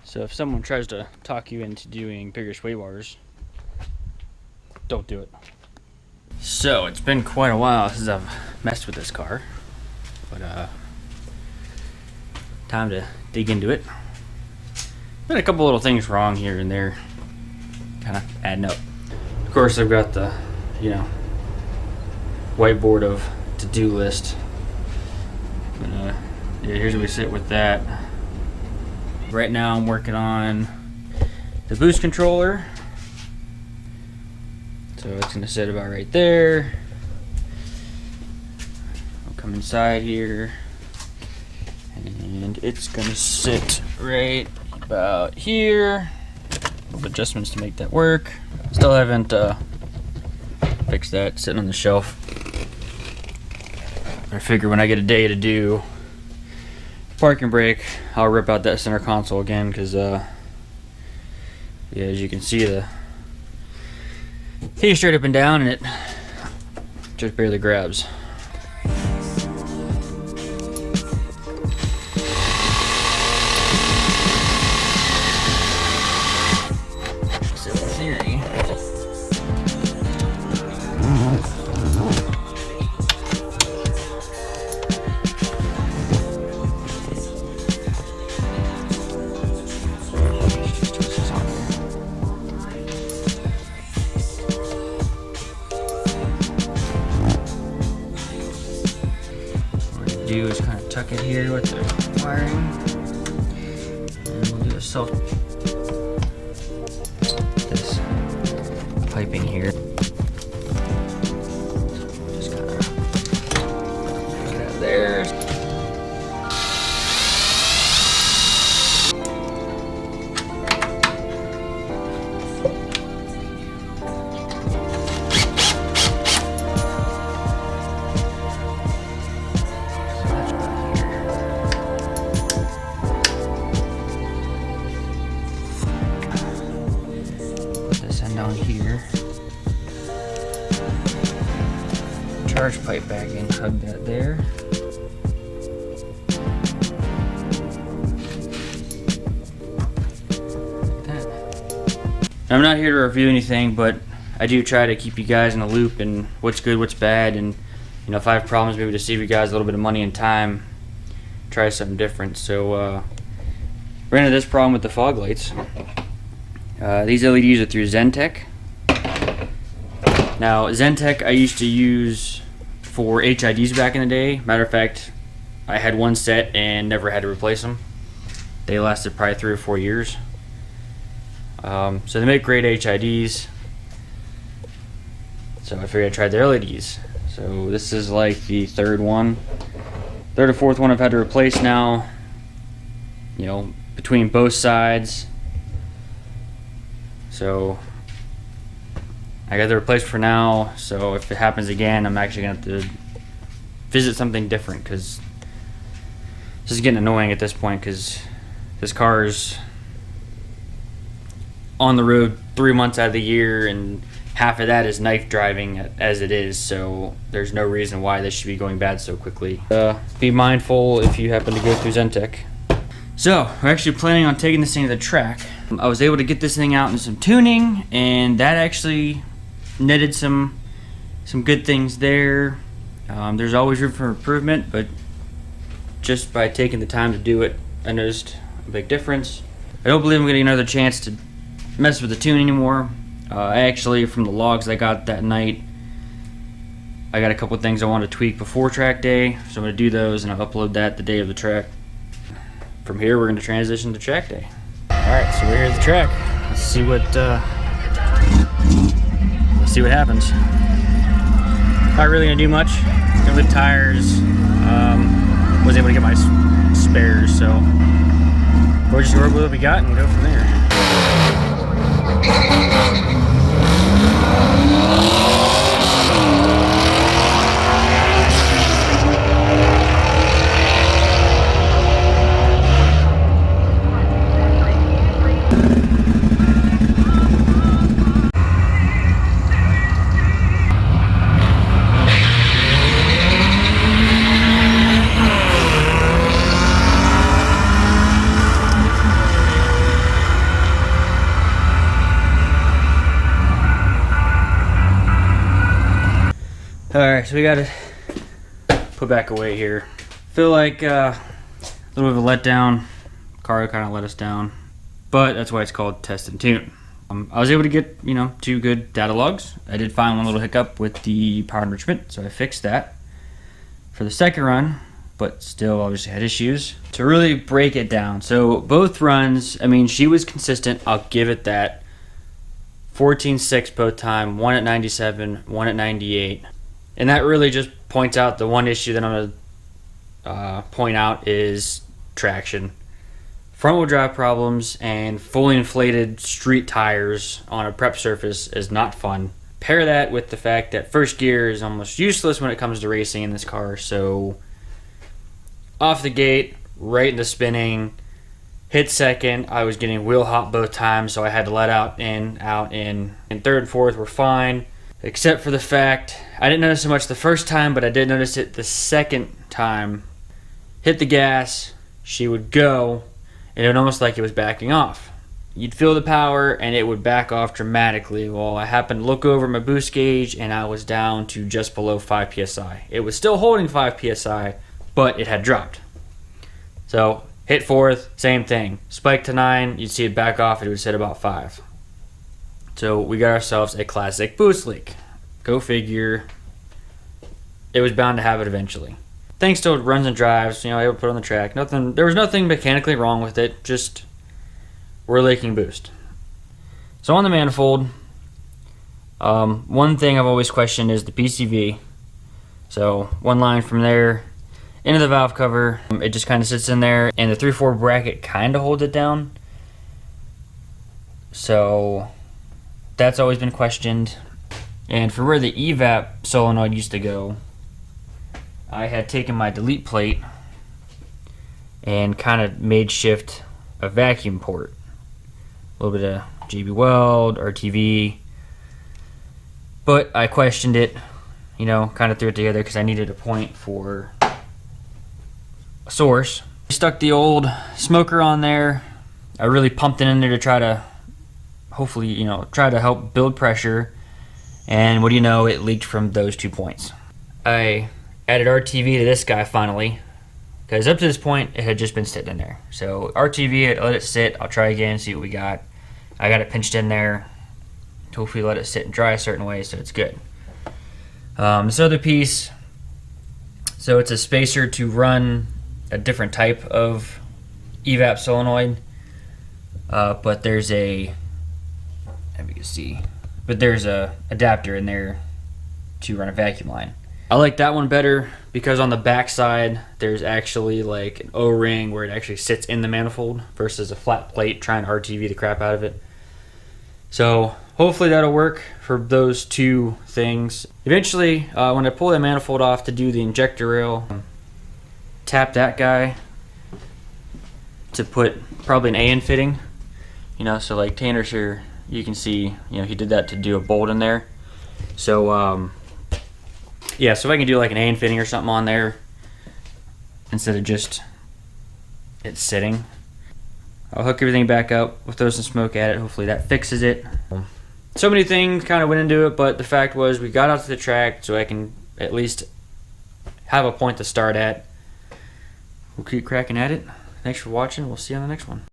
So if someone tries to talk you into doing bigger sway bars, don't do it. So it's been quite a while since I've messed with this car, but time to dig into it. Been a couple little things wrong here and there, kind of adding up. Of course, I've got the, whiteboard of to-do list. Yeah, here's where we sit with that. Right now I'm working on the boost controller. So it's gonna sit about right there. I'll come inside here and it's gonna sit right about here. Little adjustments to make that work. Still haven't fixed that, sitting on the shelf. I figure when I get a day to do parking brake, I'll rip out that center console again, because yeah, as you can see, the he's straight up and down and it just barely grabs. So in theory, do is kind of tuck it here with the wiring, and we'll do a this piping here. Just kind of put it out there. Down here, charge pipe back in, hug that there. Like that. I'm not here to review anything, but I do try to keep you guys in the loop and what's good, what's bad, and if I have problems, maybe to save you guys a little bit of money and time, try something different. So ran into this problem with the fog lights. These LEDs are through Zentek. Now, Zentek I used to use for HIDs back in the day. Matter of fact, I had one set and never had to replace them. They lasted probably 3 or 4 years. So they make great HIDs. So I figured I'd try their LEDs. So this is like the third or fourth one I've had to replace now. Between both sides. So I got the replacement for now, so if it happens again, I'm actually going to have to visit something different, because this is getting annoying at this point, because this car is on the road 3 months out of the year, and half of that is knife driving as it is, so there's no reason why this should be going bad so quickly. Be mindful if you happen to go through Zentek. So, we're actually planning on taking this thing to the track. I was able to get this thing out in some tuning, and that actually netted some good things there. There's always room for improvement, but just by taking the time to do it, I noticed a big difference. I don't believe I'm getting another chance to mess with the tune anymore. I actually, from the logs I got that night, I got a couple things I want to tweak before track day, so I'm going to do those and I'll upload that the day of the track. From here, we're going to transition to track day. Alright, so we're here at the track. Let's see what happens. Not really going to do much. Gonna lift tires. Was able to get my spares, so we're just going to work with what we got and go from there. Alright, so we gotta put back away here. Feel like a little bit of a letdown. Car kind of let us down, but that's why it's called Test and Tune. I was able to get, 2 good data logs. I did find one little hiccup with the power enrichment, so I fixed that for the second run, but still obviously had issues. To really break it down, so both runs, she was consistent, I'll give it that. 14.6 both time, one at 97, one at 98. And that really just points out the one issue that I'm going to point out is traction. Front wheel drive problems and fully inflated street tires on a prep surface is not fun. Pair that with the fact that first gear is almost useless when it comes to racing in this car. So off the gate, right into spinning, hit second, I was getting wheel hop both times, so I had to let out in. And third and fourth were fine, except for the fact I didn't notice it much the first time, but I did notice it the second time. Hit the gas, she would go, and it would almost like it was backing off. You'd feel the power and it would back off dramatically. Well, I happened to look over my boost gauge and I was down to just below 5 psi. It was still holding 5 psi, but it had dropped. So hit fourth, same thing. Spike to 9, you'd see it back off, it would sit about 5. So we got ourselves a classic boost leak. Go figure. It was bound to have it eventually. Thanks to runs and drives, able to put on the track. There was nothing mechanically wrong with it, just we're leaking boost. So on the manifold, one thing I've always questioned is the PCV. So one line from there into the valve cover, it just kind of sits in there, and the 3/4 bracket kind of holds it down. So that's always been questioned. And for where the evap solenoid used to go, I had taken my delete plate and kind of made shift a vacuum port. A little bit of JB Weld, RTV. But I questioned it, kind of threw it together because I needed a point for a source. I stuck the old smoker on there. I really pumped it in there to try to hopefully, try to help build pressure. And what do you know, it leaked from those 2 points. I added RTV to this guy finally, because up to this point it had just been sitting in there. So RTV, I let it sit. I'll try again, see what we got. I got it pinched in there. Hopefully let it sit and dry a certain way so it's good. This other piece, so it's a spacer to run a different type of evap solenoid, but there's a, as you can see, but there's a adapter in there to run a vacuum line. I like that one better because on the back side there's actually like an O-ring where it actually sits in the manifold versus a flat plate trying to RTV the crap out of it. So hopefully that'll work for those 2 things. Eventually, when I pull the manifold off to do the injector rail, tap that guy to put probably an AN fitting. So like Tanner's here, you can see, he did that to do a bolt in there. So yeah, so if I can do like an AN fitting or something on there instead of just it sitting, I'll hook everything back up. We'll throw some smoke at it. Hopefully that fixes it. So many things kind of went into it, but the fact was we got out to the track so I can at least have a point to start at. We'll keep cracking at it. Thanks for watching. We'll see you on the next one.